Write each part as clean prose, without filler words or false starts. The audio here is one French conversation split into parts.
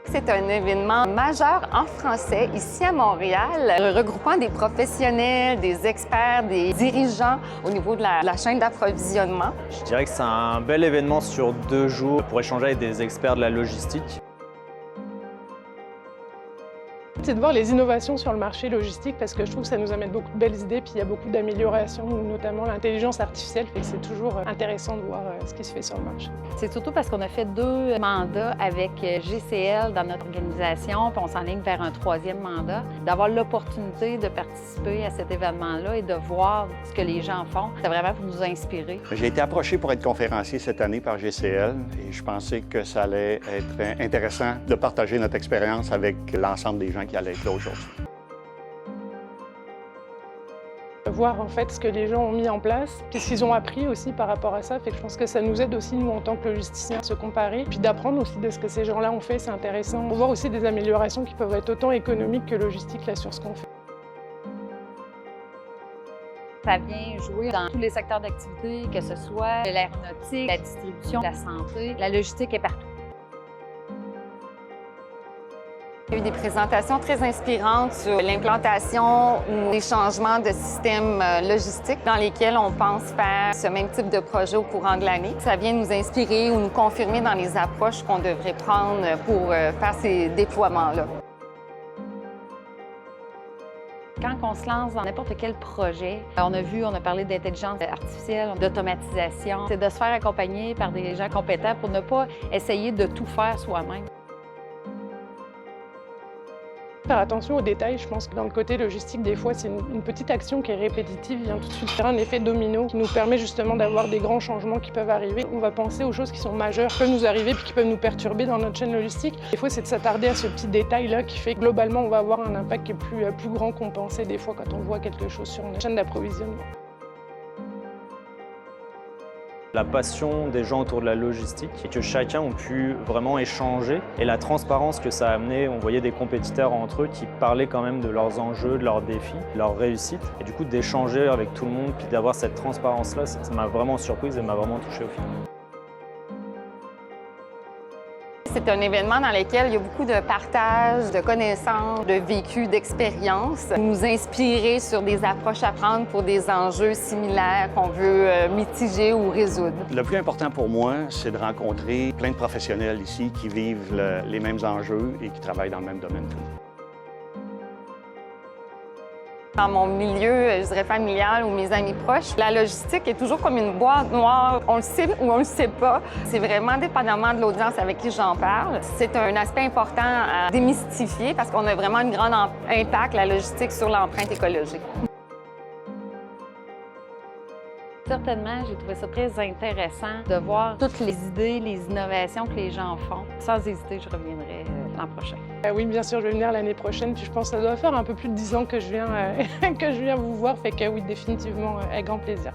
C'est un événement majeur en français ici à Montréal, regroupant des professionnels, des experts, des dirigeants au niveau de la chaîne d'approvisionnement. Je dirais que c'est un bel événement sur 2 jours pour échanger avec des experts de la logistique. C'est de voir les innovations sur le marché logistique parce que je trouve que ça nous amène beaucoup de belles idées puis il y a beaucoup d'améliorations, notamment l'intelligence artificielle, fait que c'est toujours intéressant de voir ce qui se fait sur le marché. C'est surtout parce qu'on a fait 2 mandats avec GCL dans notre organisation, puis on s'enligne vers un 3e mandat. D'avoir l'opportunité de participer à cet événement-là et de voir ce que les gens font, c'est vraiment pour nous inspirer. J'ai été approché pour être conférencier cette année par GCL et je pensais que ça allait être intéressant de partager notre expérience avec l'ensemble des gens qui allaient être là aujourd'hui. Voir en fait ce que les gens ont mis en place, qu'est-ce qu'ils ont appris aussi par rapport à ça, fait que je pense que ça nous aide aussi nous en tant que logisticiens à se comparer, puis d'apprendre aussi de ce que ces gens-là ont fait, c'est intéressant. On voir aussi des améliorations qui peuvent être autant économiques que logistiques là sur ce qu'on fait. Ça vient jouer dans tous les secteurs d'activité, que ce soit l'aéronautique, la distribution, la santé, la logistique est partout. Il y a eu des présentations très inspirantes sur l'implantation ou les changements de systèmes logistiques dans lesquels on pense faire ce même type de projet au courant de l'année. Ça vient nous inspirer ou nous confirmer dans les approches qu'on devrait prendre pour faire ces déploiements-là. Quand on se lance dans n'importe quel projet, on a parlé d'intelligence artificielle, d'automatisation. C'est de se faire accompagner par des gens compétents pour ne pas essayer de tout faire soi-même. Faire attention aux détails, je pense que dans le côté logistique, des fois, c'est une petite action qui est répétitive, vient tout de suite faire un effet domino qui nous permet justement d'avoir des grands changements qui peuvent arriver. On va penser aux choses qui sont majeures, qui peuvent nous arriver puis qui peuvent nous perturber dans notre chaîne logistique. Des fois, c'est de s'attarder à ce petit détail-là qui fait que globalement, on va avoir un impact qui est plus grand qu'on pensait des fois quand on voit quelque chose sur une chaîne d'approvisionnement. La passion des gens autour de la logistique et que chacun ont pu vraiment échanger et la transparence que ça a amené, on voyait des compétiteurs entre eux qui parlaient quand même de leurs enjeux, de leurs défis, de leurs réussites et du coup d'échanger avec tout le monde puis d'avoir cette transparence-là, ça m'a vraiment surprise et m'a vraiment touché au final. C'est un événement dans lequel il y a beaucoup de partage, de connaissances, de vécu, d'expériences. Nous inspirer sur des approches à prendre pour des enjeux similaires qu'on veut mitiger ou résoudre. Le plus important pour moi, c'est de rencontrer plein de professionnels ici qui vivent les mêmes enjeux et qui travaillent dans le même domaine que nous. Dans mon milieu, je dirais familial ou mes amis proches, la logistique est toujours comme une boîte noire. On le sait ou on le sait pas. C'est vraiment dépendamment de l'audience avec qui j'en parle. C'est un aspect important à démystifier parce qu'on a vraiment un grand impact, la logistique, sur l'empreinte écologique. Certainement, j'ai trouvé ça très intéressant de voir toutes les idées, les innovations que les gens font. Sans hésiter, je reviendrai l'an prochain. Oui, bien sûr, je vais venir l'année prochaine. Puis je pense que ça doit faire un peu plus de 10 ans que je viens vous voir. Fait que oui, définitivement, avec grand plaisir.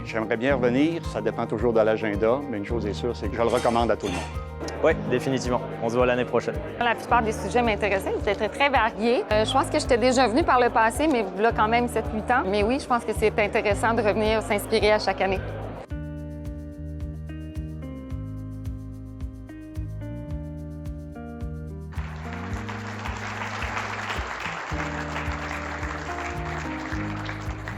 J'aimerais bien revenir, ça dépend toujours de l'agenda, mais une chose est sûre, c'est que je le recommande à tout le monde. Oui, définitivement. On se voit l'année prochaine. La plupart des sujets m'intéressaient, ils étaient très variés. Je pense que j'étais déjà venue par le passé, mais là quand même 7-8 ans. Mais oui, je pense que c'est intéressant de revenir s'inspirer à chaque année.